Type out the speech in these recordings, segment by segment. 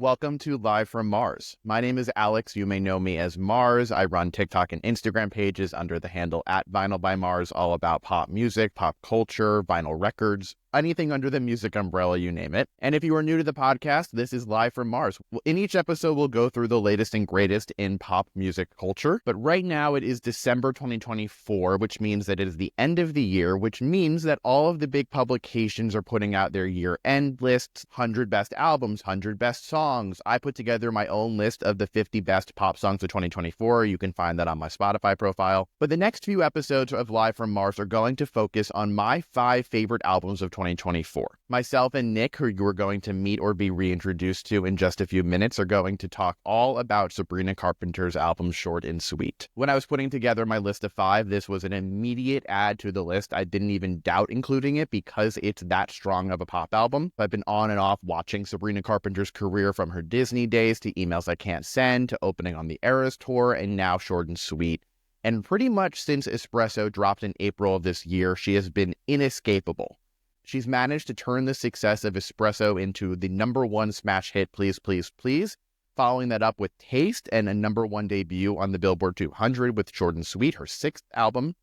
Welcome to Live from Mars. My name is Alex. You may know me as Mars. I run TikTok and Instagram pages under the handle @VinylByMars, all about pop music, pop culture, vinyl records, anything under the music umbrella, you name it. And if you are new to the podcast, this is Live from Mars. In each episode, we'll go through the latest and greatest in pop music culture. But right now, it is December 2024, which means that it is the end of the year, which means that all of the big publications are putting out their year-end lists, 100 best albums, 100 best songs. I put together my own list of the 50 best pop songs of 2024. You can find that on my Spotify profile. But the next few episodes of Live from Mars are going to focus on my 5 favorite albums of 2024. Myself and Nick, who you are going to meet or be reintroduced to in just a few minutes, are going to talk all about Sabrina Carpenter's album Short and Sweet. When I was putting together my list of 5, this was an immediate add to the list. I didn't even doubt including it because it's that strong of a pop album. I've been on and off watching Sabrina Carpenter's career from her Disney days to Emails I Can't Send to opening on the Eras tour and now Short and Sweet. And pretty much since Espresso dropped in April of this year, she has been inescapable. She's managed to turn the success of Espresso into the #1 smash hit, Please, Please, Please, following that up with Taste and a #1 debut on the Billboard 200 with Short and Sweet, her 6th album.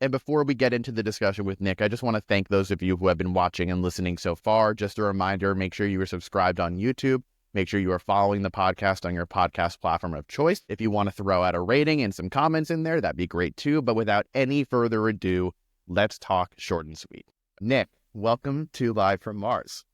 And before we get into the discussion with Nick, I just want to thank those of you who have been watching and listening so far. Just a reminder, make sure you are subscribed on YouTube. Make sure you are following the podcast on your podcast platform of choice. If you want to throw out a rating and some comments in there, that'd be great too. But without any further ado, let's talk Short and Sweet. Nick, welcome to Live from Mars.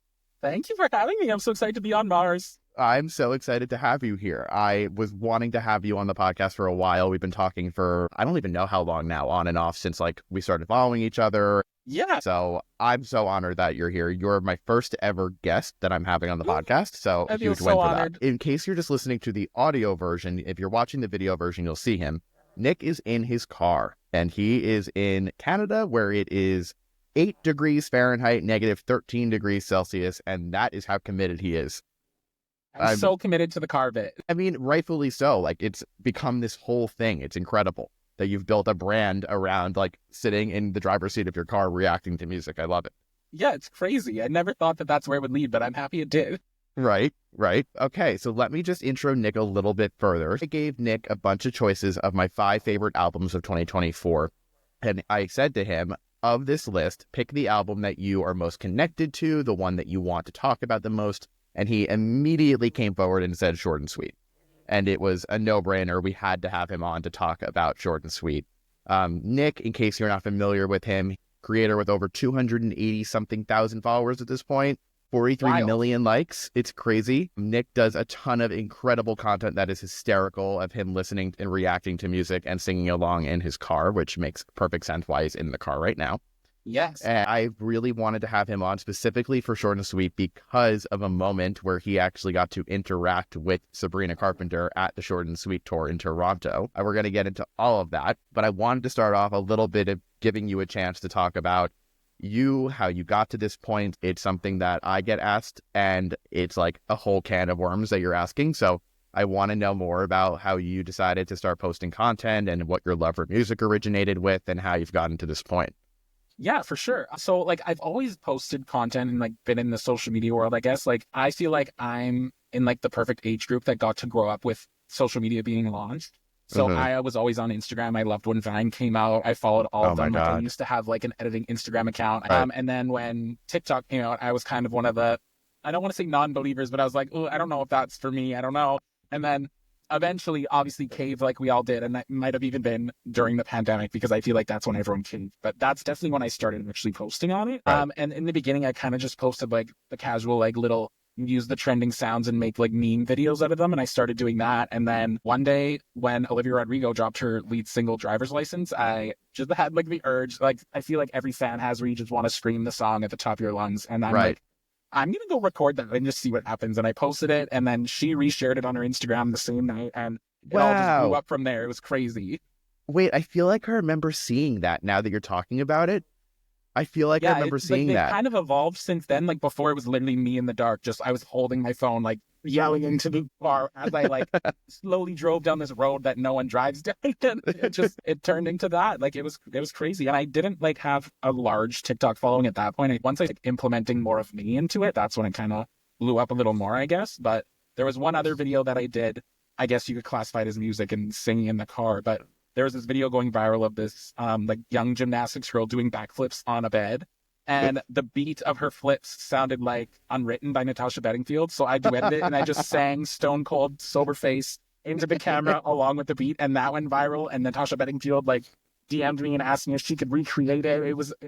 Thank you for having me. I'm so excited to be on Mars. I'm so excited to have you here. I was wanting to have you on the podcast for a while. We've been talking for, I don't even know how long now, on and off since we started following each other. Yeah. So I'm so honored that you're here. You're my first ever guest that I'm having on the podcast. So I feel huge so win for honored. that. In case you're just listening to the audio version, if you're watching the video version, you'll see him. Nick is in his car and he is in Canada where it is 8 degrees Fahrenheit, -13 degrees Celsius. And that is how committed he is. I'm so committed to the car bit. I mean, rightfully so. It's become this whole thing. It's incredible that you've built a brand around sitting in the driver's seat of your car reacting to music. I love it. Yeah, it's crazy. I never thought that that's where it would lead, but I'm happy it did. Right. Okay, so let me just intro Nick a little bit further. I gave Nick a bunch of choices of my 5 favorite albums of 2024. And I said to him, of this list, pick the album that you are most connected to, the one that you want to talk about the most. And he immediately came forward and said Short and Sweet. And it was a no-brainer. We had to have him on to talk about Short and Sweet. Nick, in case you're not familiar with him, creator with over 280-something thousand followers at this point, 43 million likes. It's crazy. Nick does a ton of incredible content that is hysterical of him listening and reacting to music and singing along in his car, which makes perfect sense why he's in the car right now. Yes. And I really wanted to have him on specifically for Short and Sweet because of a moment where he actually got to interact with Sabrina Carpenter at the Short and Sweet tour in Toronto. And we're going to get into all of that. But I wanted to start off a little bit of giving you a chance to talk about you, how you got to this point. It's something that I get asked, and it's like a whole can of worms that you're asking. So I want to know more about how you decided to start posting content and what your love for music originated with and how you've gotten to this point. Yeah, for sure. So I've always posted content and been in the social media world, I guess. I feel like I'm in the perfect age group that got to grow up with social media being launched. So I was always on Instagram. I loved when Vine came out. I followed all of them. I used to have an editing Instagram account. Right. And then when TikTok came out, I was kind of one of the, I don't want to say non-believers, but I was like, oh, I don't know if that's for me. I don't know. And then eventually, obviously, caved like we all did. And that might have even been during the pandemic because I feel like that's when everyone caved. But that's definitely when I started actually posting on it. Right. And in the beginning, I kind of just posted the casual, little, use the trending sounds and make meme videos out of them. And I started doing that. And then one day when Olivia Rodrigo dropped her lead single Driver's License, I just had the urge, I feel like every fan has where you just want to scream the song at the top of your lungs. And I'm I'm going to go record that and just see what happens. And I posted it, and then she reshared it on her Instagram the same night, and it all just blew up from there. It was crazy. Wait, I feel like I remember seeing that now that you're talking about it. I feel like I remember seeing that. It kind of evolved since then. Before, it was literally me in the dark. I was holding my phone, yelling into the car as I slowly drove down this road that no one drives down. It turned into that. It was crazy. And I didn't have a large TikTok following at that point. Once I implementing more of me into it, that's when it kind of blew up a little more, I guess. But There was one other video that I did. I guess you could classify it as music and singing in the car, but there was this video going viral of this like young gymnastics girl doing backflips on a bed. And the beat of her flips sounded like Unwritten by Natasha Bedingfield. So I duetted it and I just sang Stone Cold Sober Face into the camera along with the beat. And that went viral. And Natasha Bedingfield like DM'd me and asked me if she could recreate it.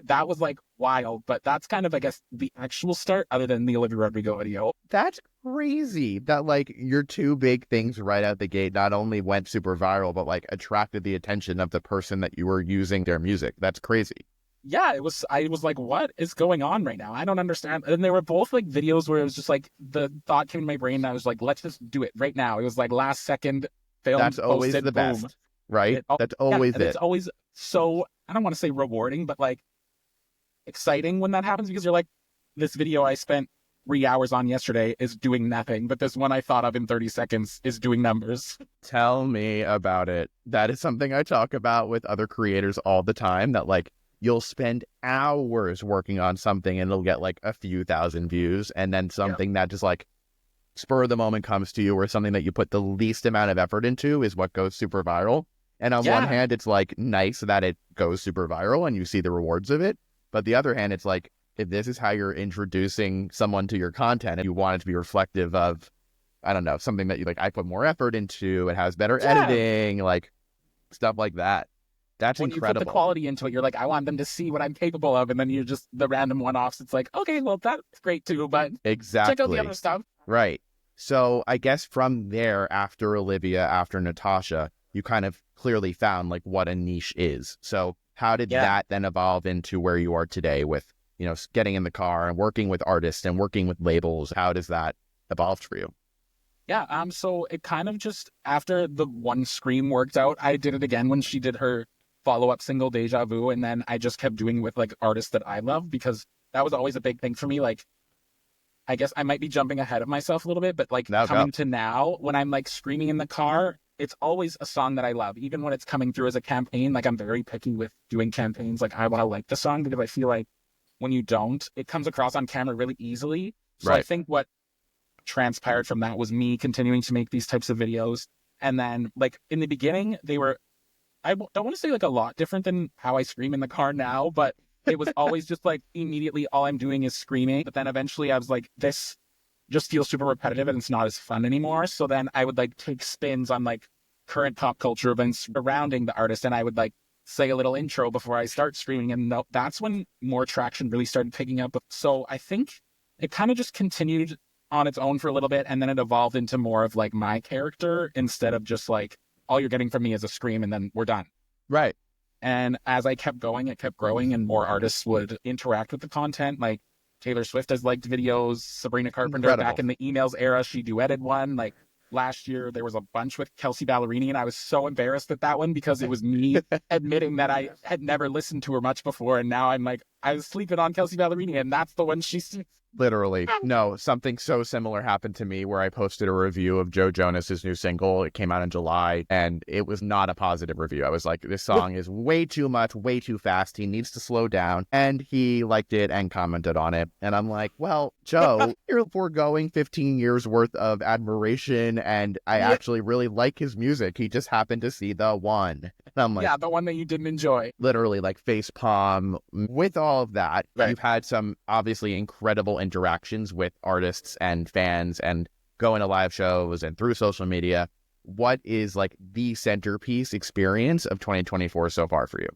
That was like wild. But that's kind of, I guess, the actual start other than the Olivia Rodrigo video. That's crazy that like your two big things right out the gate not only went super viral, but like attracted the attention of the person that you were using their music. That's crazy. Yeah, I was like, what is going on right now? I don't understand. And they were both like videos where it was just like the thought came to my brain and I was like, let's just do it right now. It was like last second film. That's always posted, the boom. best, right? That's always it. It's always so, I don't want to say rewarding, but like exciting when that happens because you're like, this video I spent 3 hours on yesterday is doing nothing, but this one I thought of in 30 seconds is doing numbers. Tell me about it. That is something I talk about with other creators all the time, that like you'll spend hours working on something and it'll get like a few thousand views, and then something that just like spur of the moment comes to you, or something that you put the least amount of effort into is what goes super viral. And on one hand, it's like nice that it goes super viral and you see the rewards of it. But the other hand, it's like, if this is how you're introducing someone to your content and you want it to be reflective of, I don't know, something that you like, I put more effort into, it has better editing, like stuff like that. That's when incredible. You put the quality into it, you're like, I want them to see what I'm capable of. And then you just, the random one-offs, it's like, okay, well, that's great too, but exactly. check out the other stuff. Right. So I guess from there, after Olivia, after Natasha, you kind of clearly found like what a niche is. So how did that then evolve into where you are today with, you know, getting in the car and working with artists and working with labels? How does that evolve for you? Yeah. So it kind of just, after the one Scream worked out, I did it again when she did her follow-up single Deja Vu, and then I just kept doing it with like artists that I love, because that was always a big thing for me. Like, I guess I might be jumping ahead of myself a little bit, but like coming to now, when I'm like screaming in the car, it's always a song that I love, even when it's coming through as a campaign. Like, I'm very picky with doing campaigns. Like, I want to like the song, because I feel like when you don't, it comes across on camera really easily. So I think what transpired from that was me continuing to make these types of videos. And then like in the beginning, they were, I don't want to say like a lot different than how I scream in the car now, but it was always just like immediately all I'm doing is screaming. But then eventually I was like, this just feels super repetitive and it's not as fun anymore. So then I would like take spins on like current pop culture events surrounding the artist, and I would like say a little intro before I start screaming. And that's when more traction really started picking up. So I think it kind of just continued on its own for a little bit, and then it evolved into more of like my character instead of just like, all you're getting from me is a scream and then we're done. Right. And as I kept going, it kept growing, and more artists would interact with the content. Like Taylor Swift has liked videos. Sabrina Carpenter, back in the emails era, she duetted one. Like last year, there was a bunch with Kelsey Ballerini, and I was so embarrassed at that one because it was me admitting that I had never listened to her much before. And now I'm like, I was sleeping on Kelsey Ballerini, and that's the one she's... Literally. No, something so similar happened to me where I posted a review of Joe Jonas's new single. It came out in July, and it was not a positive review. I was like, this song is way too much, way too fast. He needs to slow down. And he liked it and commented on it. And I'm like, well, Joe, you're foregoing 15 years worth of admiration, and I actually really like his music. He just happened to see the one. And I'm like, yeah, the one that you didn't enjoy. Literally, like face palm. With all of that, you've had some obviously incredible interactions with artists and fans and going to live shows and through social media. What is like the centerpiece experience of 2024 so far for you?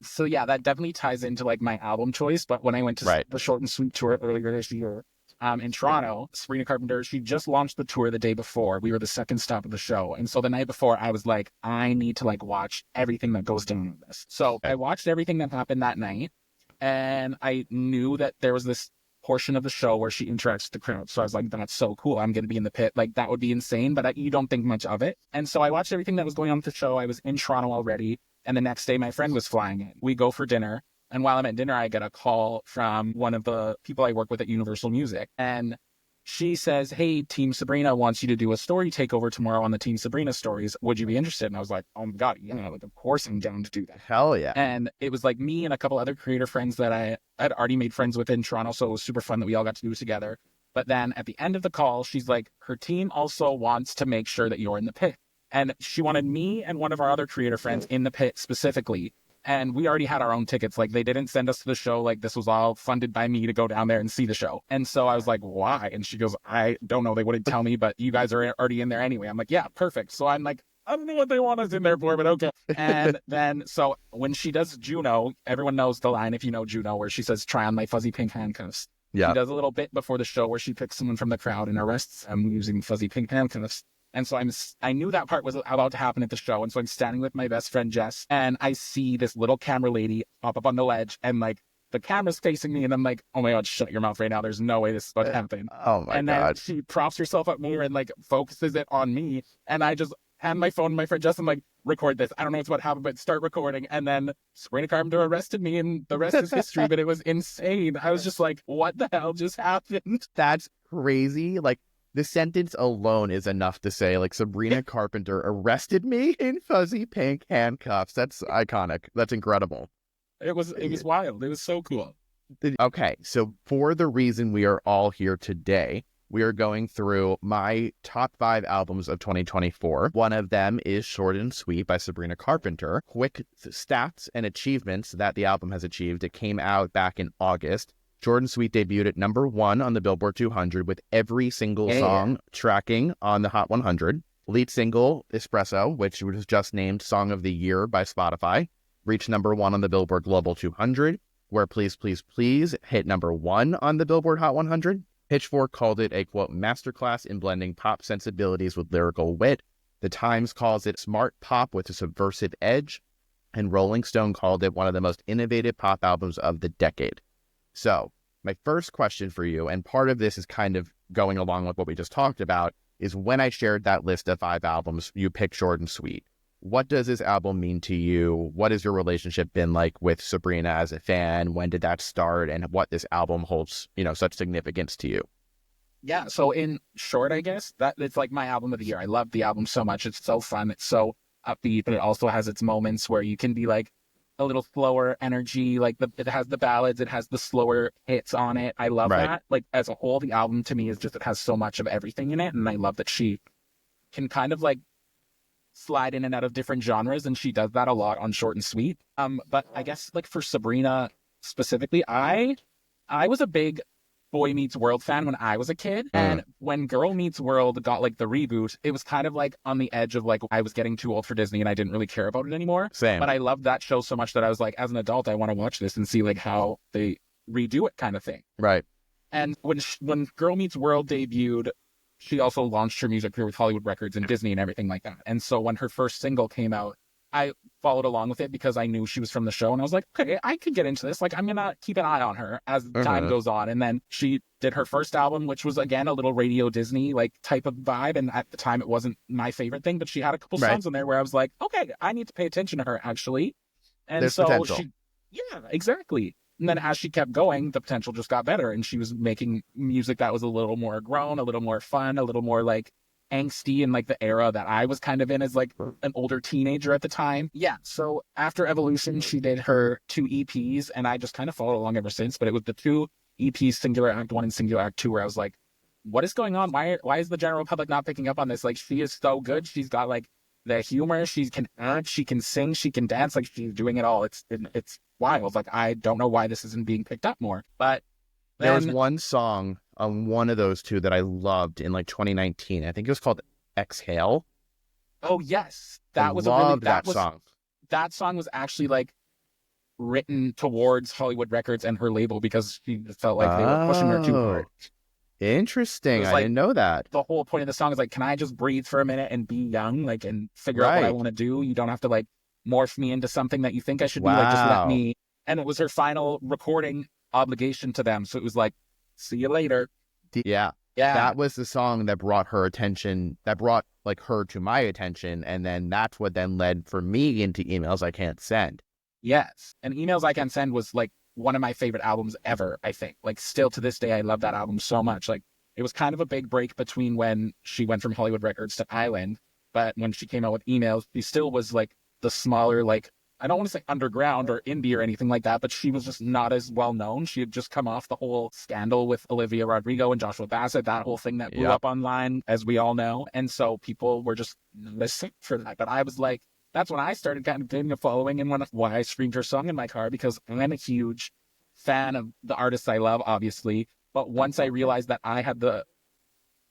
So yeah, that definitely ties into like my album choice. But when I went to the Short and Sweet tour earlier this year in Toronto, Sabrina Carpenter, she just launched the tour the day before. We were the second stop of the show. And so the night before, I was like, I need to like watch everything that goes down in this. So I watched everything that happened that night, and I knew that there was this portion of the show where she interacts with the crowd. So I was like, that's so cool. I'm going to be in the pit. Like, that would be insane, but you don't think much of it. And so I watched everything that was going on with the show. I was in Toronto already. And the next day, my friend was flying in. We go for dinner. And while I'm at dinner, I get a call from one of the people I work with at Universal Music. And she says, hey, Team Sabrina wants you to do a story takeover tomorrow on the Team Sabrina stories. Would you be interested? And I was like, oh my God, yeah, like, of course I'm down to do that. Hell yeah. And it was like me and a couple other creator friends that I had already made friends with in Toronto. So it was super fun that we all got to do it together. But then at the end of the call, she's like, her team also wants to make sure that you're in the pit. And she wanted me and one of our other creator friends in the pit specifically. And we already had our own tickets. Like, they didn't send us to the show. Like, this was all funded by me to go down there and see the show. And so I was like, why? And she goes, I don't know. They wouldn't tell me, but you guys are already in there anyway. I'm like, yeah, perfect. So I'm like, I don't know what they want us in there for, but okay. And then, so when she does Juno, everyone knows the line, if you know Juno, where she says, try on my fuzzy pink handcuffs. Yeah. She does a little bit before the show where she picks someone from the crowd and arrests them using fuzzy pink handcuffs. And so I knew that part was about to happen at the show. And so I'm standing with my best friend, Jess, and I see this little camera lady pop up on the ledge, and like the camera's facing me, and I'm like, oh my God, shut your mouth right now. There's no way this is about to happen. Oh my God. Then she props herself up more and like focuses it on me. And I just hand my phone to my friend Jess. I'm like, record this. I don't know what's about to happen, but start recording. And then Sabrina Carpenter arrested me, and the rest is history. But it was insane. I was just like, what the hell just happened? That's crazy. Like, the sentence alone is enough to say, like, Sabrina Carpenter arrested me in fuzzy pink handcuffs. That's iconic. That's incredible. It was wild. It was so cool. Okay, so for the reason we are all here today, we are going through my top 5 albums of 2024. One of them is Short and Sweet by Sabrina Carpenter. Quick stats and achievements that the album has achieved. It came out back in August. Short and Sweet debuted at number 1 on the Billboard 200 with every single song tracking on the Hot 100. Lead single, Espresso, which was just named Song of the Year by Spotify, reached number 1 on the Billboard Global 200, where Please, Please, Please hit number 1 on the Billboard Hot 100. Pitchfork called it a, quote, masterclass in blending pop sensibilities with lyrical wit. The Times calls it smart pop with a subversive edge. And Rolling Stone called it one of the most innovative pop albums of the decade. So my first question for you, and part of this is kind of going along with what we just talked about, is when I shared that list of 5 albums, you picked Short and Sweet. What does this album mean to you? What has your relationship been like with Sabrina as a fan? When did that start? And what this album holds, such significance to you? Yeah, so in short, I guess, that it's like my album of the year. I love the album so much. It's so fun. It's so upbeat, but it also has its moments where you can be like, a little slower energy, like it has the ballads, it has the slower hits on it. I love that. Like, as a whole, the album to me is just, it has so much of everything in it, and I love that she can kind of like slide in and out of different genres, and she does that a lot on Short and Sweet. But I guess like for Sabrina specifically, I was a big Boy Meets World fan when I was a kid. And when Girl Meets World got like the reboot, it was kind of like on the edge of like, I was getting too old for Disney and I didn't really care about it anymore. Same. But I loved that show so much that I was like, as an adult, I want to watch this and see like how they redo it, kind of thing. Right. And when Girl Meets World debuted, she also launched her music career with Hollywood Records and Disney and everything like that. And so when her first single came out, I followed along with it because I knew she was from the show, and I was like, okay, I could get into this. Like, I'm going to keep an eye on her as time goes on. And then she did her first album, which was, again, a little radio Disney like type of vibe. And at the time, it wasn't my favorite thing, but she had a couple songs in there where I was like, okay, I need to pay attention to her, actually. And there's so potential. Yeah, exactly. And then as she kept going, the potential just got better, and she was making music that was a little more grown, a little more fun, a little more like angsty in like the era that I was kind of in as like an older teenager at the time. Yeah. So after Evolution, she did her 2 EPs, and I just kind of followed along ever since. But it was the 2 EPs, Singular Act 1 and Singular Act 2, where I was like, what is going on? Why is the general public not picking up on this? Like, she is so good. She's got like the humor. She can act. She can sing. She can dance. Like, she's doing it all. It's wild. Like, I don't know why this isn't being picked up more. But there was one song on one of those 2 that I loved in like 2019. I think it was called Exhale. Oh yes, that song. That song was actually like written towards Hollywood Records and her label because she felt like they were pushing her too hard. Interesting. I didn't know that. The whole point of the song is like, can I just breathe for a minute and be young, like, and figure out what I want to do? You don't have to like morph me into something that you think I should be. Like, just let me. And it was her final recording obligation to them, so it was like, see you later. Yeah. That was the song that brought her attention, that brought like her to my attention, and then that's what then led for me into Emails I Can't Send. Yes, and Emails I Can't Send was like one of my favorite albums ever, I think. Like, still to this day, I love that album so much. Like, it was kind of a big break between when she went from Hollywood Records to Island, but when she came out with Emails, she still was like the smaller, like I don't want to say underground or indie or anything like that, but she was just not as well known. She had just come off the whole scandal with Olivia Rodrigo and Joshua Bassett, that whole thing that blew up online, as we all know. And so people were just listening for that. But I was like, that's when I started kind of getting a following, and why I streamed her song in my car, because I'm a huge fan of the artists I love, obviously. But once I realized that I had the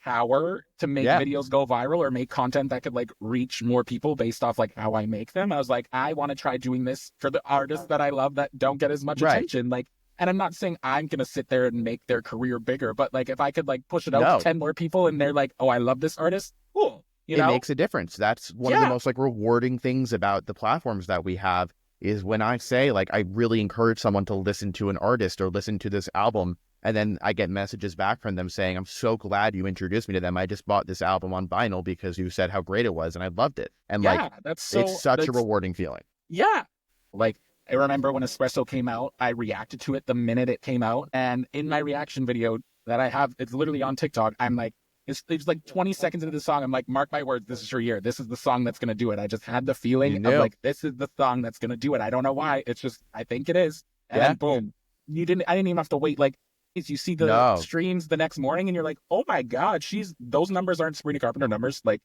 power to make videos go viral or make content that could like reach more people based off like how I make them, I was like, I want to try doing this for the artists that I love that don't get as much attention. Like, and I'm not saying I'm gonna sit there and make their career bigger, but like if I could like push it out to 10 more people and they're like, oh, I love this artist, cool. It makes a difference. That's one of the most like rewarding things about the platforms that we have, is when I say like I really encourage someone to listen to an artist or listen to this album, and then I get messages back from them saying, I'm so glad you introduced me to them. I just bought this album on vinyl because you said how great it was and I loved it. And it's such a rewarding feeling. Yeah. Like, I remember when Espresso came out, I reacted to it the minute it came out. And in my reaction video that I have, it's literally on TikTok, I'm like, it's like 20 seconds into the song, I'm like, mark my words, this is your year. This is the song that's going to do it. I just had the feeling of like, this is the song that's going to do it. I don't know why. It's just, I think it is. And then boom. I didn't even have to wait. Like, you see the streams the next morning and you're like, oh my God, those numbers aren't Sabrina Carpenter numbers. Like,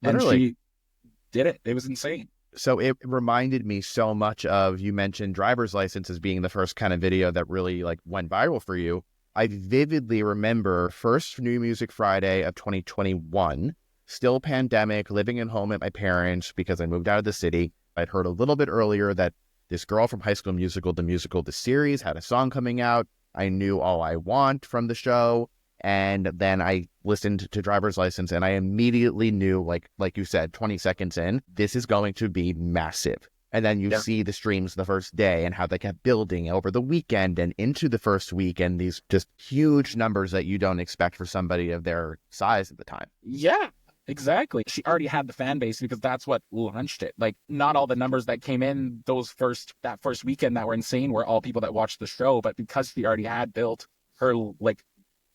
literally. And she did it. It was insane. So it reminded me so much of, you mentioned Driver's License as being the first kind of video that really like went viral for you. I vividly remember first New Music Friday of 2021, still pandemic, living at home at my parents because I moved out of the city. I'd heard a little bit earlier that this girl from High School Musical, the series, had a song coming out. I knew All I Want from the show. And then I listened to Driver's License and I immediately knew, like you said, 20 seconds in, this is going to be massive. And then you see the streams the first day and how they kept building over the weekend and into the first week, and these just huge numbers that you don't expect for somebody of their size at the time. Yeah. Exactly. She already had the fan base because that's what launched it. Like, not all the numbers that came in that first weekend that were insane were all people that watched the show, but because she already had built her like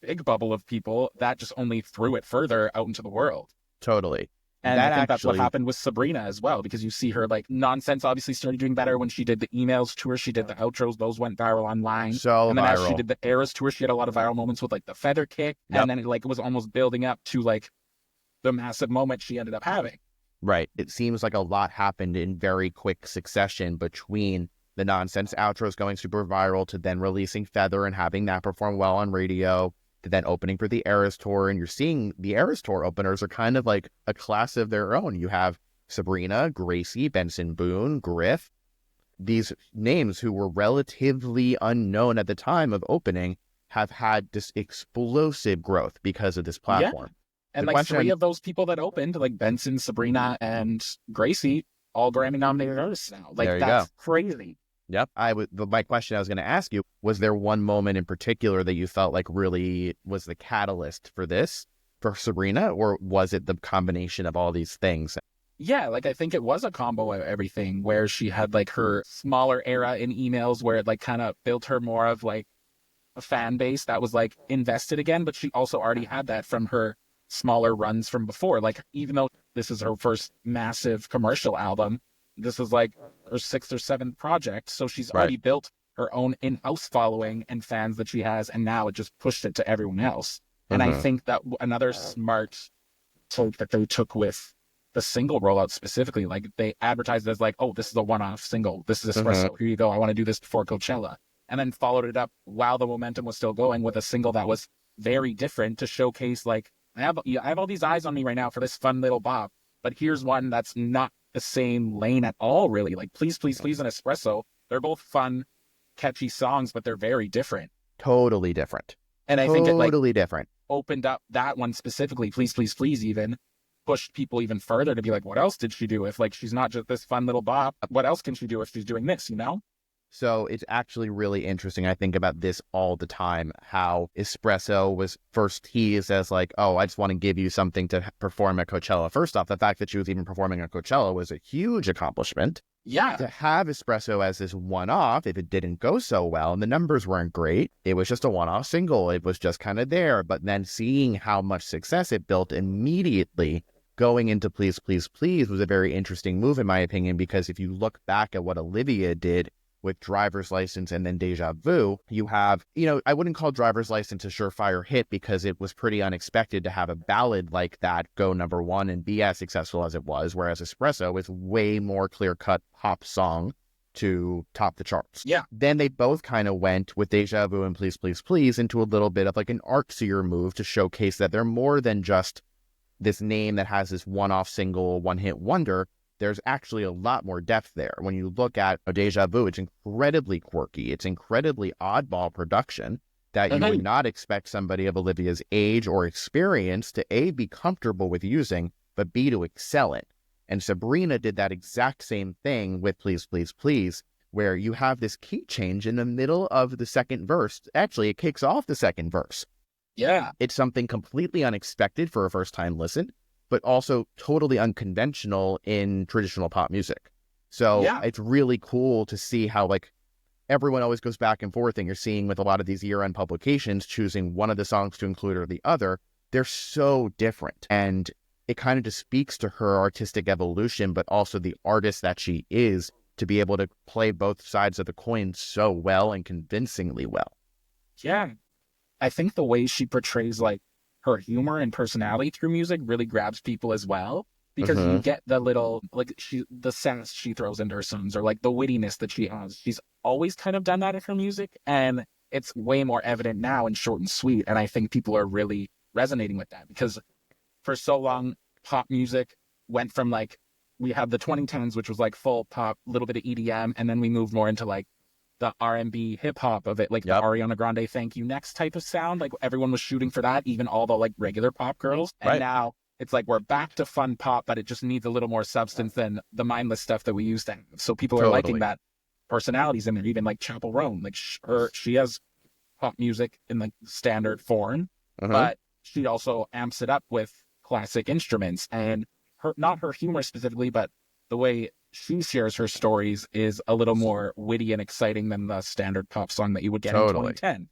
big bubble of people, that just only threw it further out into the world. Totally. And I think that's what happened with Sabrina as well, because you see her like Nonsense obviously started doing better when she did the emails tour. She did the outros. Those went viral online. And then as she did the Eras tour, she had a lot of viral moments with like the feather kick. And then it was almost building up to like the massive moment she ended up having. Right. It seems like a lot happened in very quick succession between the Nonsense outros going super viral to then releasing Feather and having that perform well on radio, to then opening for the Eras tour. And you're seeing the Eras tour openers are kind of like a class of their own. You have Sabrina, Gracie, Benson Boone, Griff. These names who were relatively unknown at the time of opening have had this explosive growth because of this platform. Yeah. And like three of those people that opened, like Benson, Sabrina, and Gracie, all Grammy nominated artists now. Like, that's crazy. Yep. My question I was going to ask you, was there one moment in particular that you felt like really was the catalyst for this, for Sabrina, or was it the combination of all these things? Yeah, like I think it was a combo of everything, where she had like her smaller era in emails where it like kind of built her more of like a fan base that was like invested again, but she also already had that from her smaller runs from before. Like, even though this is her first massive commercial album, this is like her 6th or 7th project, so she's already built her own in-house following and fans that she has, and now it just pushed it to everyone else. And I think that another smart take that they took with the single rollout specifically, like they advertised it as like, oh, this is a one-off single, this is Espresso, here you go, I want to do this before Coachella, and then followed it up while the momentum was still going with a single that was very different to showcase like, I have all these eyes on me right now for this fun little bop, but here's one that's not the same lane at all, really. Like Please, Please, Please and Espresso, they're both fun, catchy songs, but they're very different. Totally different. And I think it like different. Opened up that one specifically, Please, Please, Please, even pushed people even further to be like, what else did she do? If like she's not just this fun little bop, what else can she do if she's doing this, you know? So it's actually really interesting. I think about this all the time, how Espresso was first teased as like, oh, I just want to give you something to perform at Coachella. First off, the fact that she was even performing at Coachella was a huge accomplishment. Yeah. To have Espresso as this one-off, if it didn't go so well and the numbers weren't great, it was just a one-off single. It was just kind of there. But then seeing how much success it built immediately going into Please, Please, Please was a very interesting move, in my opinion, because if you look back at what Olivia did with Driver's License and then Deja Vu, you have, I wouldn't call Driver's License a surefire hit because it was pretty unexpected to have a ballad like that go number one and be as successful as it was, whereas Espresso is way more clear-cut pop song to top the charts. Yeah. Then they both kind of went with Deja Vu and Please, Please, Please into a little bit of like an artsier move to showcase that they're more than just this name that has this one-off single, one-hit wonder. There's actually a lot more depth there. When you look at Deja Vu, it's incredibly quirky. It's incredibly oddball production that you would not expect somebody of Olivia's age or experience to A, be comfortable with using, but B, to excel in. And Sabrina did that exact same thing with Please, Please, Please, where you have this key change in the middle of the second verse. Actually, it kicks off the second verse. Yeah. It's something completely unexpected for a first-time listen, but also totally unconventional in traditional pop music. So It's really cool to see how like everyone always goes back and forth, and you're seeing with a lot of these year-end publications choosing one of the songs to include or the other. They're so different, and it kind of just speaks to her artistic evolution, but also the artist that she is, to be able to play both sides of the coin so well and convincingly well. Yeah. I think the way she portrays like her humor and personality through music really grabs people as well, because you get the little, like, the sense she throws into her songs, or like the wittiness that she has. She's always kind of done that in her music, and it's way more evident now and short and sweet. And I think people are really resonating with that, because for so long, pop music went from like, we have the 2010s, which was like full pop, a little bit of EDM, and then we moved more into like the R&B hip hop of it, like the Ariana Grande Thank You Next type of sound. Like everyone was shooting for that, even all the like regular pop girls. And now it's like we're back to fun pop, but it just needs a little more substance than the mindless stuff that we used to have. So people are liking that personalities in there, even like Chapel Roan. Like she has pop music in the standard form, but she also amps it up with classic instruments, and not her humor specifically, but the way she shares her stories is a little more witty and exciting than the standard pop song that you would get in 2010.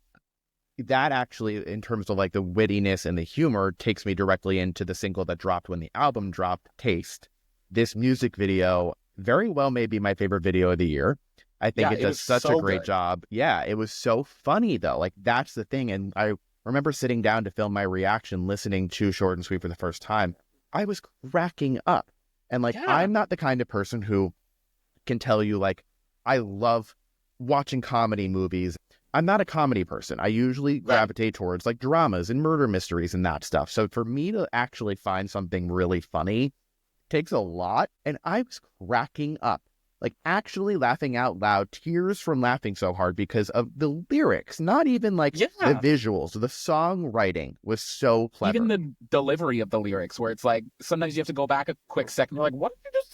That actually, in terms of like the wittiness and the humor, takes me directly into the single that dropped when the album dropped, Taste. This music video very well may be my favorite video of the year. I think it does such a great job. Yeah, it was so funny though. Like that's the thing. And I remember sitting down to film my reaction, listening to Short and Sweet for the first time. I was cracking up. And like, I'm not the kind of person who can tell you like, I love watching comedy movies. I'm not a comedy person. I usually gravitate towards like dramas and murder mysteries and that stuff. So for me to actually find something really funny takes a lot. And I was cracking up, like actually laughing out loud, tears from laughing so hard because of the lyrics, not even like the visuals. The songwriting was so clever. Even the delivery of the lyrics, where it's like, sometimes you have to go back a quick second. You're like, what did you just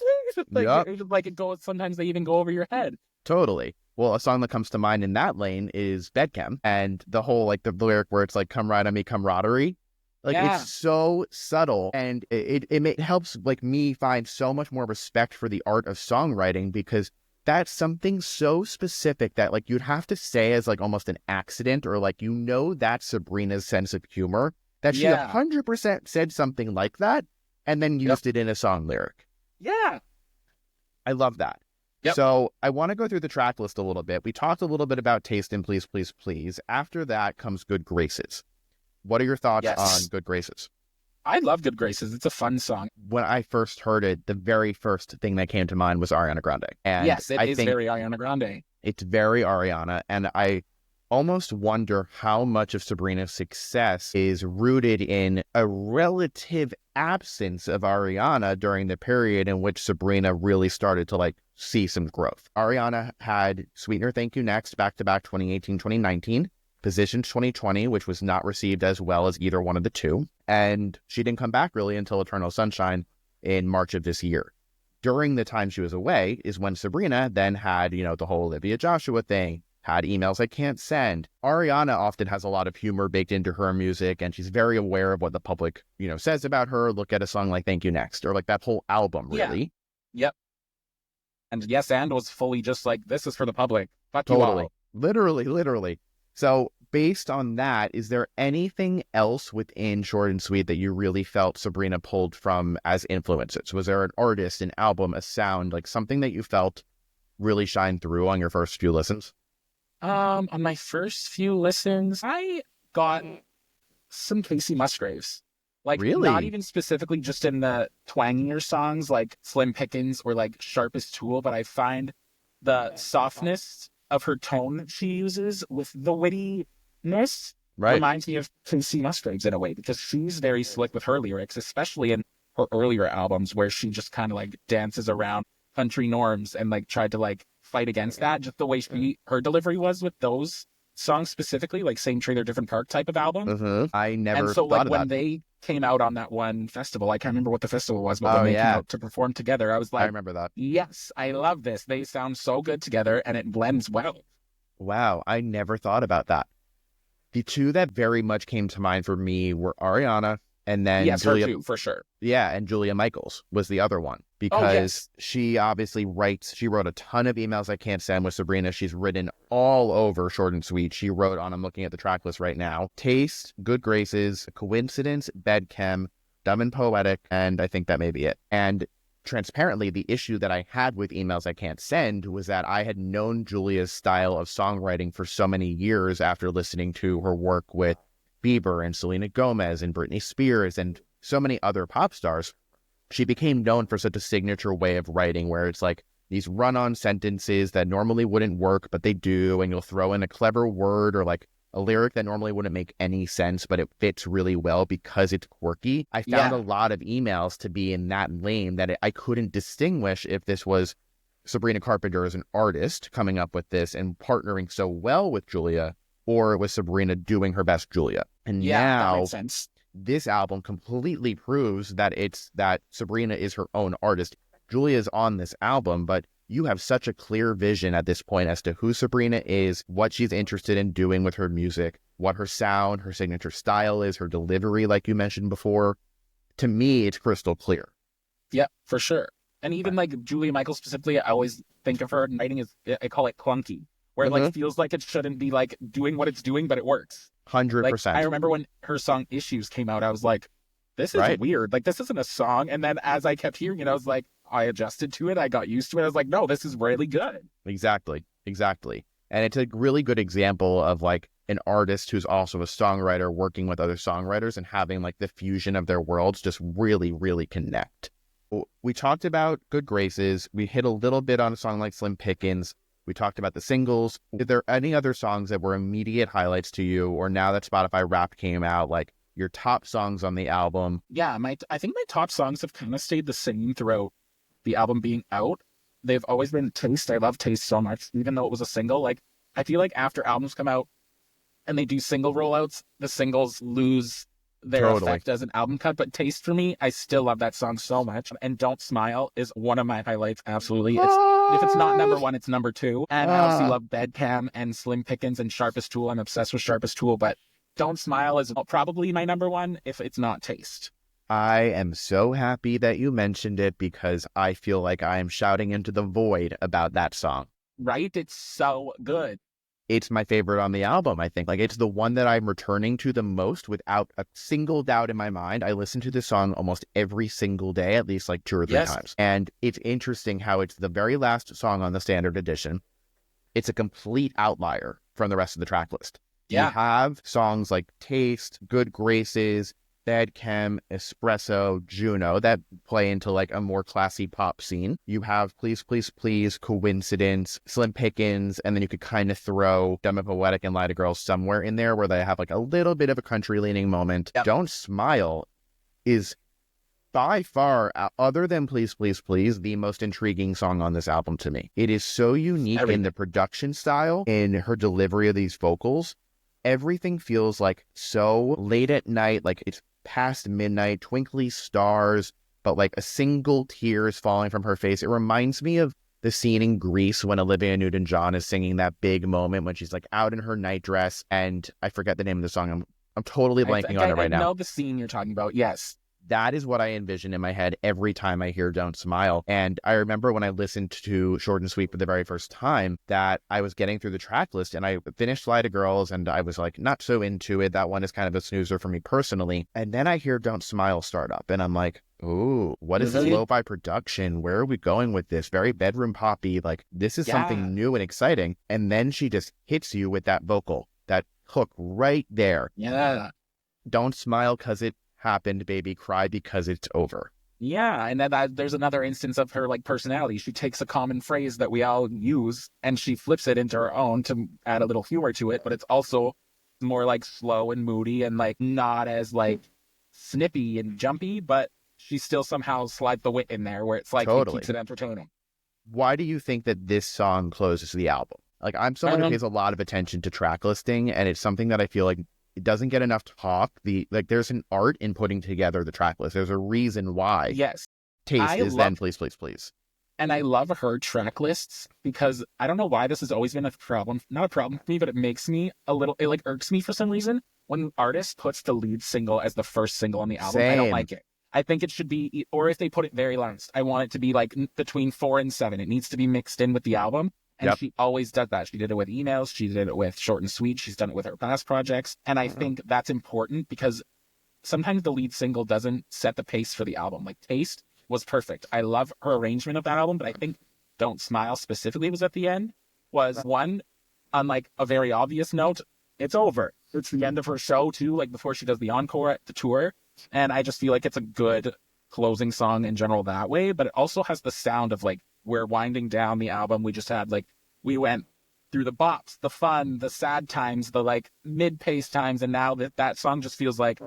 say? Like it goes, sometimes they even go over your head. Totally. Well, a song that comes to mind in that lane is Bedchem, and the whole, like the lyric where it's like, come ride on me, camaraderie. Like it's so subtle, and it helps like me find so much more respect for the art of songwriting, because that's something so specific that like you'd have to say as like almost an accident, or like, that's Sabrina's sense of humor, that she 100% said something like that and then used it in a song lyric. Yeah. I love that. Yep. So I want to go through the track list a little bit. We talked a little bit about Taste and Please, Please, Please. After that comes Good Graces. What are your thoughts on Good Graces? I love Good Graces. It's a fun song. When I first heard it, the very first thing that came to mind was Ariana Grande. And yes, it is very Ariana Grande. It's very Ariana. And I almost wonder how much of Sabrina's success is rooted in a relative absence of Ariana during the period in which Sabrina really started to like see some growth. Ariana had Sweetener, Thank You Next, back-to-back 2018, 2019. Positions 2020, which was not received as well as either one of the two. And she didn't come back really until Eternal Sunshine in March of this year. During the time she was away is when Sabrina then had, the whole Olivia Joshua thing, had Emails I Can't Send. Ariana often has a lot of humor baked into her music, and she's very aware of what the public, says about her. Look at a song like Thank You Next, or like that whole album, really. Yeah. Yep. And Yes and was fully just like, this is for the public. Fuck totally. You all. Literally. So based on that, is there anything else within Short and Sweet that you really felt Sabrina pulled from as influences? Was there an artist, an album, a sound, like something that you felt really shined through on your first few listens? On my first few listens, I got some Casey Musgraves. Like, not Really? even specifically just in the twangier songs like Slim Pickens or like Sharpest Tool, but I find the softness of her tone she uses with the wittiness Right. reminds me of Casey Musgraves in a way, because she's very slick with her lyrics, especially in her earlier albums where she just kind of like dances around country norms and like tried to like fight against that. Just the way her delivery was with those songs specifically, like Same Trailer, Different Park type of album. I never And so thought like of when that. they came out on that one festival, I can't remember what the festival was, but Oh, when they came yeah. out to perform together, I was I like, remember that. yes, I love this. They sound so good together and it blends well. Wow, I never thought about that. The two that very much came to mind for me were Ariana and then Yes, Julia. her too, for sure. Yeah, and Julia Michaels was the other one Oh, because yes. she obviously she wrote a ton of emails I Can't Send with Sabrina. She's written all over Short and Sweet. She wrote on, I'm looking at the track list right now, Taste, Good Graces, Coincidence, Bedchem, Dumb and Poetic, and I think that may be it. And transparently, the issue that I had with Emails I Can't Send was that I had known Julia's style of songwriting for so many years after listening to her work with Bieber and Selena Gomez and Britney Spears and so many other pop stars. She became known for such a signature way of writing where it's like these run-on sentences that normally wouldn't work, but they do, and you'll throw in a clever word or like a lyric that normally wouldn't make any sense, but it fits really well because it's quirky. I found a lot of emails to be in that lane that I couldn't distinguish if this was Sabrina Carpenter as an artist coming up with this and partnering so well with Julia, or it was Sabrina doing her best Julia. And Yeah, that now makes sense. this album completely proves that that Sabrina is her own artist. Julia is on this album, but you have such a clear vision at this point as to who Sabrina is, what she's interested in doing with her music, what her sound, her signature style is, her delivery, like you mentioned before. To me, it's crystal clear. Yeah, for sure. And even like Julia Michaels specifically, I always think of her writing as, I call it clunky, where it like feels like it shouldn't be like doing what it's doing, but it works. 100%. Like, I remember when her song Issues came out, I was like, this is weird. Like, this isn't a song. And then as I kept hearing it, I was like, I adjusted to it. I got used to it. I was like, no, this is really good. Exactly. And it's a really good example of like an artist who's also a songwriter working with other songwriters and having like the fusion of their worlds just really, really connect. We talked about Good Graces. We hit a little bit on a song like Slim Pickens. We talked about the singles. Are there any other songs that were immediate highlights to you, or now that Spotify Wrapped came out, like your top songs on the album? Yeah, I think my top songs have kind of stayed the same throughout the album being out. They've always been Taste. I love Taste so much, even though it was a single. Like, I feel like after albums come out and they do single rollouts, the singles lose their effect as an album cut. But Taste, for me, I still love that song so much. And Don't Smile is one of my highlights, absolutely. If it's not number one, it's number two. And I obviously love Bedcam and Slim Pickens and Sharpest Tool. I'm obsessed with Sharpest Tool, but Don't Smile is probably my number one if it's not Taste. I am so happy that you mentioned it because I feel like I am shouting into the void about that song. Right? It's so good. It's my favorite on the album, I think. Like, it's the one that I'm returning to the most without a single doubt in my mind. I listen to this song almost every single day, at least like 2 or 3 times. And it's interesting how it's the very last song on the standard edition. It's a complete outlier from the rest of the track list. Yeah. You have songs like Taste, Good Graces, Bedchem, Espresso, Juno that play into like a more classy pop scene. You have Please, Please, Please, Coincidence, Slim Pickens, and then you could kind of throw Dumb and Poetic and Lie to Girls somewhere in there where they have like a little bit of a country leaning moment. Yep. Don't Smile is by far, other than Please, Please, Please, the most intriguing song on this album to me. It is so unique in the production style, in her delivery of these vocals. Everything feels like so late at night, like it's past midnight, twinkly stars, but like a single tear is falling from her face. It reminds me of the scene in Grease when Olivia Newton-John is singing that big moment when she's like out in her nightdress, and I forget the name of the song. I'm totally blanking on it right now. I know the scene you're talking about, yes. That is what I envision in my head every time I hear Don't Smile. And I remember when I listened to Short and Sweet for the very first time that I was getting through the track list and I finished Fly to Girls and I was like not so into it. That one is kind of a snoozer for me personally. And then I hear Don't Smile start up and I'm like, ooh, what is this lo-fi production? Where are we going with this? Very bedroom poppy. Like, this is something new and exciting. And then she just hits you with that vocal, that hook right there. Yeah. Don't smile because it happened, baby. Cry because it's over. Yeah, and then there's another instance of her like personality. She takes a common phrase that we all use and she flips it into her own to add a little humor to it, but it's also more like slow and moody and like not as like snippy and jumpy, but she still somehow slides the wit in there where it's like it keeps it entertaining. Why do you think that this song closes the album? Like, I'm someone who pays a lot of attention to track listing, and it's something that I feel like it doesn't get enough talk. There's an art in putting together the track list. There's a reason why. Yes. Taste is then please, please, please. And I love her track lists because I don't know why this has always been a problem. Not a problem for me, but it makes me a little, it like irks me for some reason. When an artist puts the lead single as the first single on the album, I don't like it. I think it should be, or if they put it very last, I want it to be like between 4 and 7. It needs to be mixed in with the album. And she always does that. She did it with Emails. She did it with Short and Sweet. She's done it with her past projects. And I think that's important because sometimes the lead single doesn't set the pace for the album. Like Taste was perfect. I love her arrangement of that album, but I think Don't Smile specifically was at the end was one on like a very obvious note. It's over. It's the end of her show too, like before she does the encore at the tour. And I just feel like it's a good closing song in general that way, but it also has the sound of like, we're winding down the album. We just had like, we went through the bops, the fun, the sad times, the like mid-pace times. And now that song just feels like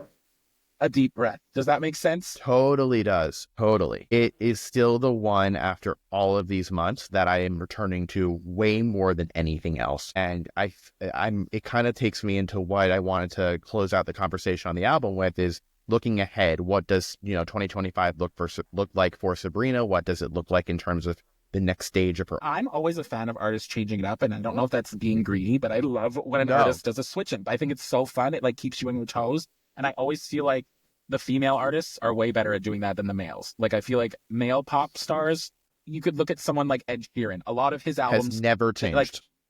a deep breath. Does that make sense? Totally does. Totally. It is still the one after all of these months that I am returning to way more than anything else. And it kind of takes me into what I wanted to close out the conversation on the album with is looking ahead. What does, 2025 look like for Sabrina? What does it look like in terms of the next stage of her? I'm always a fan of artists changing it up, and I don't know if that's being greedy, but I love when an artist does a switch up. I think it's so fun. It like keeps you on your toes. And I always feel like the female artists are way better at doing that than the males. Like I feel like male pop stars, you could look at someone like Ed Sheeran. A lot of his albums has never changed. Like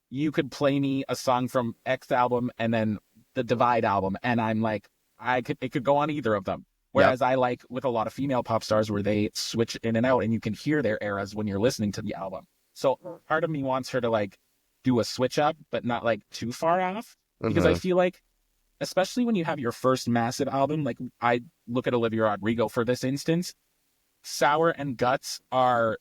you could play me a song from X album and then the Divide album, and I'm like, it could go on either of them. Whereas I like with a lot of female pop stars where they switch in and out and you can hear their eras when you're listening to the album. So part of me wants her to like do a switch up, but not like too far off. Because I feel like, especially when you have your first massive album, like I look at Olivia Rodrigo for this instance, Sour and Guts are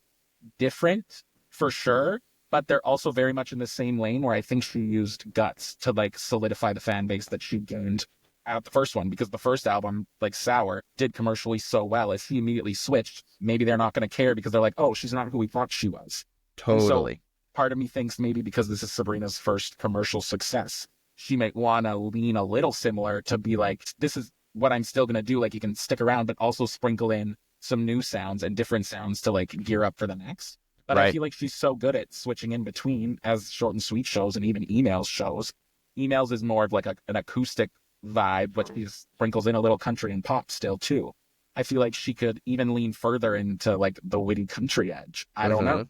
different for sure, but they're also very much in the same lane where I think she used Guts to like solidify the fan base that she gained out the first one, because the first album, like Sour, did commercially so well. If she immediately switched, maybe they're not going to care because they're like, oh, she's not who we thought she was. Totally. So part of me thinks maybe because this is Sabrina's first commercial success, she might want to lean a little similar to be like, this is what I'm still going to do. Like you can stick around, but also sprinkle in some new sounds and different sounds to like gear up for the next. But I feel like she's so good at switching in between, as Short and Sweet shows and even Emails shows. Emails is more of like an acoustic vibe, but she sprinkles in a little country and pop still too. I feel like she could even lean further into like the witty country edge. I don't know.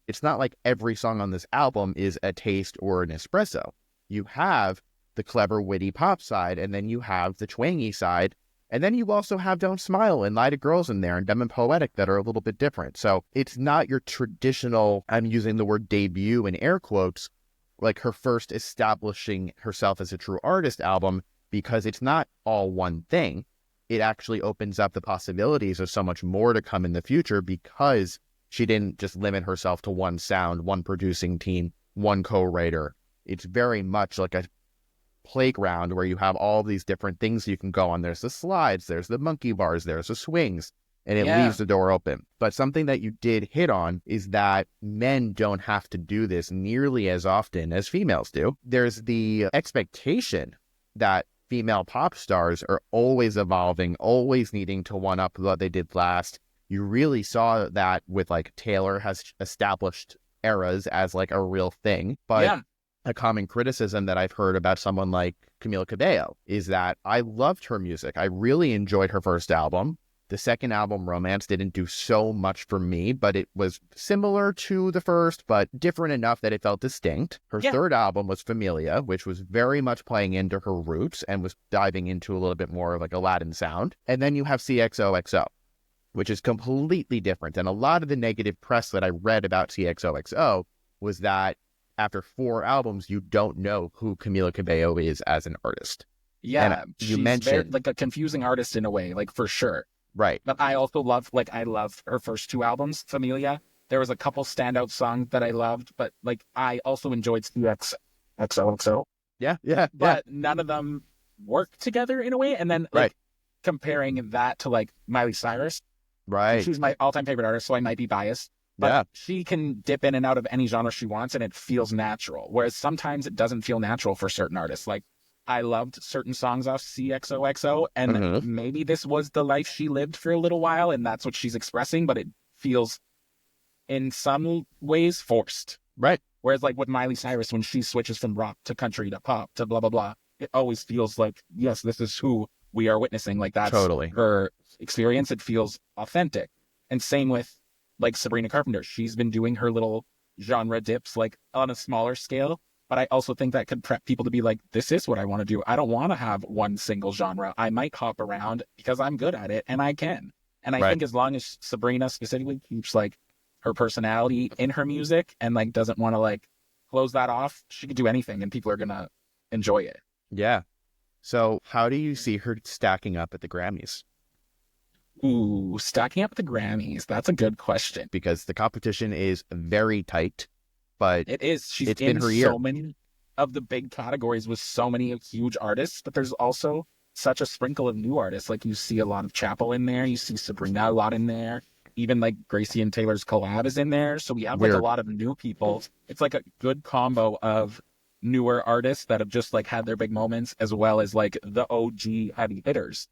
It's not like every song on this album is a Taste or an Espresso. You have the clever witty pop side, and then you have the twangy side, and then you also have Don't Smile and Lie to Girls in there and Dumb and Poetic that are a little bit different. So it's not your traditional, I'm using the word debut in air quotes, like her first establishing herself as a true artist album, because it's not all one thing. It actually opens up the possibilities of so much more to come in the future because she didn't just limit herself to one sound, one producing team, one co-writer. It's very much like a playground where you have all these different things you can go on. There's the slides, there's the monkey bars, there's the swings, and it leaves the door open. But something that you did hit on is that men don't have to do this nearly as often as females do. There's the expectation that female pop stars are always evolving, always needing to one up what they did last. You really saw that with like Taylor has established eras as like a real thing. But a common criticism that I've heard about someone like Camila Cabello is that I loved her music. I really enjoyed her first album. The second album, Romance, didn't do so much for me, but it was similar to the first, but different enough that it felt distinct. Her third album was Familia, which was very much playing into her roots and was diving into a little bit more of like a Latin sound. And then you have CXOXO, which is completely different. And a lot of the negative press that I read about CXOXO was that after 4 albums, you don't know who Camila Cabello is as an artist. Yeah, and she's mentioned like a confusing artist in a way, like for sure. Right. But I also love her first 2 albums, Familia. There was a couple standout songs that I loved, but like I also enjoyed CXOXO. Yeah. But none of them work together in a way. And then like comparing that to like Miley Cyrus. Right. She's my all-time favorite artist, so I might be biased. But she can dip in and out of any genre she wants, and it feels natural. Whereas sometimes it doesn't feel natural for certain artists. Like, I loved certain songs off CXOXO, and maybe this was the life she lived for a little while, and that's what she's expressing, but it feels, in some ways, forced. Right. Whereas, like, with Miley Cyrus, when she switches from rock to country to pop to blah, blah, blah, it always feels like, yes, this is who we are witnessing. Like, that's her experience. It feels authentic. And same with like Sabrina Carpenter. She's been doing her little genre dips like on a smaller scale, but I also think that could prep people to be like, this is what I want to do. I don't want to have one single genre. I might hop around because I'm good at it and I can. And I think as long as Sabrina specifically keeps like her personality in her music and like doesn't want to like close that off, she could do anything and people are going to enjoy it. Yeah. So how do you see her stacking up at the Grammys? Ooh, stacking up the Grammys. That's a good question. Because the competition is very tight, but it is. She's it's in been her year. So many of the big categories with so many huge artists, but there's also such a sprinkle of new artists. Like you see a lot of Chapel in there. You see Sabrina a lot in there. Even like Gracie and Taylor's collab is in there. So we have like a lot of new people. It's like a good combo of newer artists that have just like had their big moments as well as like the OG heavy hitters.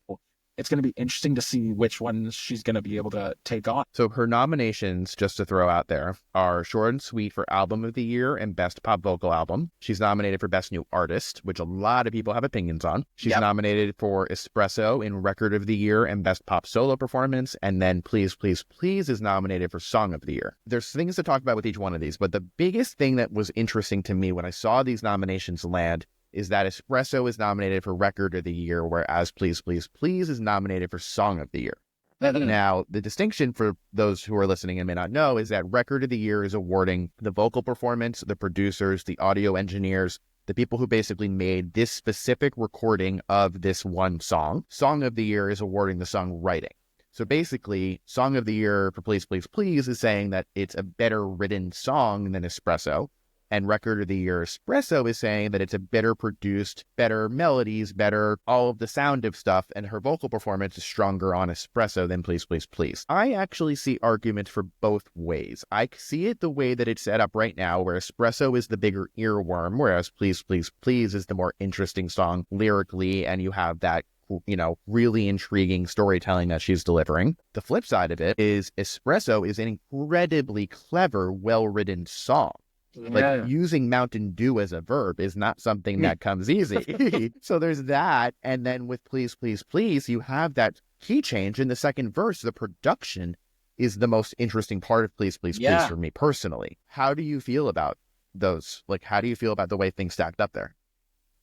It's going to be interesting to see which ones she's going to be able to take on. So her nominations, just to throw out there, are Short and Sweet for Album of the Year and Best Pop Vocal Album. She's nominated for Best New Artist, which a lot of people have opinions on. She's nominated for Espresso in Record of the Year and Best Pop Solo Performance. And then Please, Please, Please is nominated for Song of the Year. There's things to talk about with each one of these, but the biggest thing that was interesting to me when I saw these nominations land is that Espresso is nominated for Record of the Year, whereas Please, Please, Please is nominated for Song of the Year. Now, the distinction for those who are listening and may not know is that Record of the Year is awarding the vocal performance, the producers, the audio engineers, the people who basically made this specific recording of this one song. Song of the Year is awarding the songwriting. So basically, Song of the Year for Please, Please, Please is saying that it's a better written song than Espresso. And Record of the Year Espresso is saying that it's a better produced, better melodies, better all of the sound of stuff, and her vocal performance is stronger on Espresso than Please, Please, Please. I actually see arguments for both ways. I see it the way that it's set up right now, where Espresso is the bigger earworm, whereas Please, Please, Please is the more interesting song lyrically, and you have that, you know, really intriguing storytelling that she's delivering. The flip side of it is Espresso is an incredibly clever, well-written song. Like using Mountain Dew as a verb is not something that comes easy. So there's that. And then with Please, Please, Please, you have that key change in the second verse. The production is the most interesting part of Please, Please, Please for me personally. How do you feel about those? Like, how do you feel about the way things stacked up there?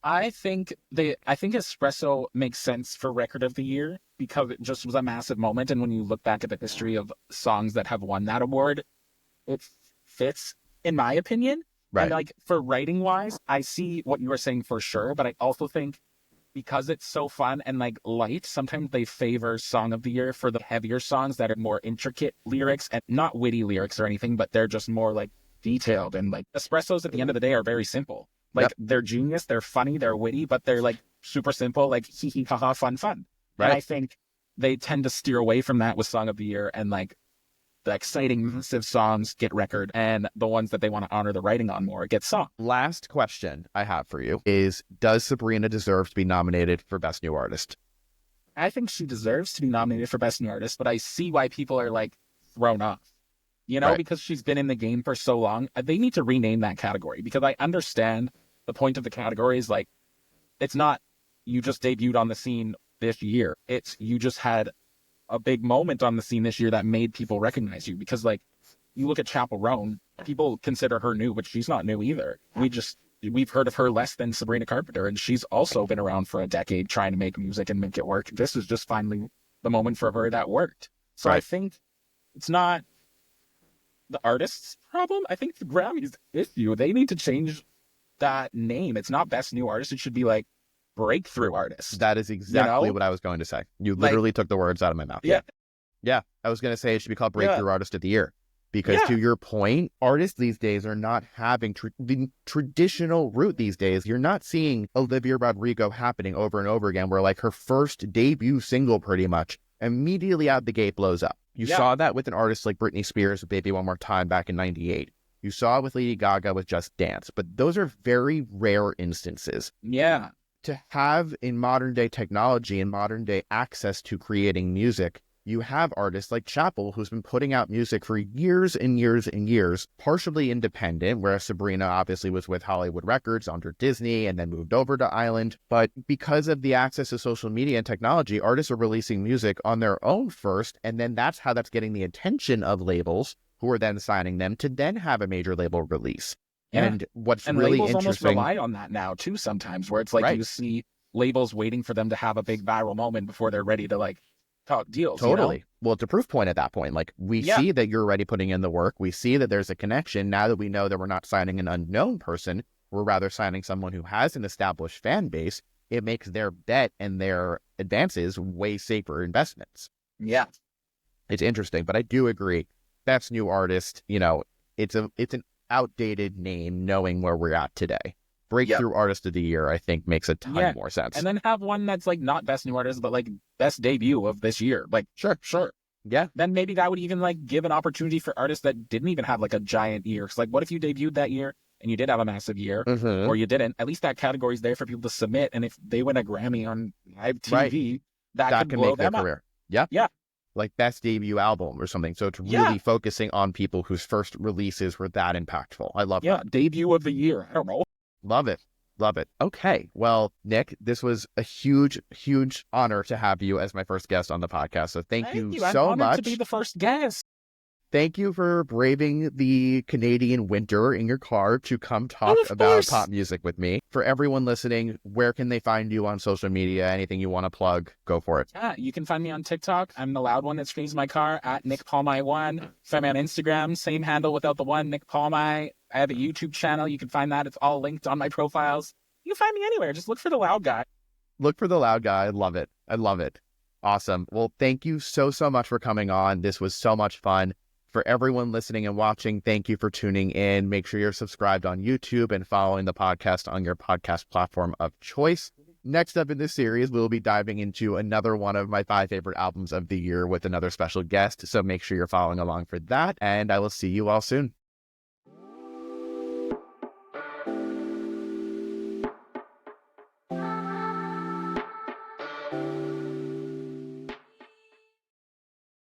I think Espresso makes sense for Record of the Year because it just was a massive moment. And when you look back at the history of songs that have won that award, it fits, in my opinion. Right. And like for writing wise, I see what you were saying for sure, but I also think because it's so fun and like light, sometimes they favor Song of the Year for the heavier songs that are more intricate lyrics and not witty lyrics or anything, but they're just more like detailed. And like Espressos at the end of the day are very simple. Like they're genius, they're funny, they're witty, but they're like super simple, like hee hee ha ha fun. Right. And I think they tend to steer away from that with Song of the Year, and like the exciting, massive songs get Record, and the ones that they want to honor the writing on more get Song. Last question I have for you is, does Sabrina deserve to be nominated for Best New Artist? I think she deserves to be nominated for Best New Artist, but I see why people are like thrown off. You know, because she's been in the game for so long. They need to rename that category, because I understand the point of the category is like, it's not you just debuted on the scene this year. It's you just had a big moment on the scene this year that made people recognize you. Because like, you look at Chappell Roan, people consider her new, but she's not new either. We've heard of her less than Sabrina Carpenter, and she's also been around for a decade trying to make music and make it work. This is just finally the moment for her that worked. So I think it's not the artist's problem. I think the Grammys issue. They need to change that name. It's not best new artist. It should be like breakthrough artist. That is exactly what I was going to say. You literally took the words out of my mouth. Yeah. I was going to say it should be called breakthrough artist of the year. Because to your point, artists these days are not having the traditional route these days. You're not seeing Olivia Rodrigo happening over and over again, where like her first debut single pretty much immediately out the gate blows up. You saw that with an artist like Britney Spears with Baby One More Time back in 98. You saw it with Lady Gaga with Just Dance. But those are very rare instances. Yeah. To have in modern day technology and modern day access to creating music, you have artists like Chappell, who's been putting out music for years and years and years, partially independent, whereas Sabrina obviously was with Hollywood Records under Disney and then moved over to Island. But because of the access to social media and technology, artists are releasing music on their own first, and then that's how that's getting the attention of labels, who are then signing them to then have a major label release. Yeah. And what's and really labels interesting... almost rely on that now, too, sometimes, where it's like you see labels waiting for them to have a big viral moment before they're ready to, like, talk deals. Totally. You know? Well, it's a proof point at that point. Like, we see that you're already putting in the work. We see that there's a connection. Now that we know that we're not signing an unknown person, we're rather signing someone who has an established fan base. It makes their bet and their advances way safer investments. Yeah. It's interesting, but I do agree. Best new artist, you know, it's an outdated name knowing where we're at today. Breakthrough artist of the year, I think, makes a ton more sense. And then have one that's like not best new artist, but like best debut of this year. Like, sure. Yeah. Then maybe that would even like give an opportunity for artists that didn't even have like a giant year. Cause like, what if you debuted that year and you did have a massive year, or you didn't? At least that category is there for people to submit. And if they win a Grammy on live TV, that could blow make their them career. Up. Yeah. Like best debut album or something. So it's really focusing on people whose first releases were that impactful. I love that. Yeah, debut of the year. I don't know. Love it. Okay. Well, Nick, this was a huge, huge honor to have you as my first guest on the podcast. So thank you so I'm much. to be the first guest. Thank you for braving the Canadian winter in your car to come talk about pop music with me. For everyone listening, where can they find you on social media? Anything you want to plug, go for it. Yeah, you can find me on TikTok. I'm the loud one that screams in my car at Nick Palmai1. Find me on Instagram, same handle without the one, Nick Palmai. I have a YouTube channel. You can find that. It's all linked on my profiles. You can find me anywhere. Just look for the loud guy. Look for the loud guy. I love it. Awesome. Well, thank you so much for coming on. This was so much fun. For everyone listening and watching, thank you for tuning in. Make sure you're subscribed on YouTube and following the podcast on your podcast platform of choice. Next up in this series, we'll be diving into another one of my 5 favorite albums of the year with another special guest. So make sure you're following along for that. And I will see you all soon.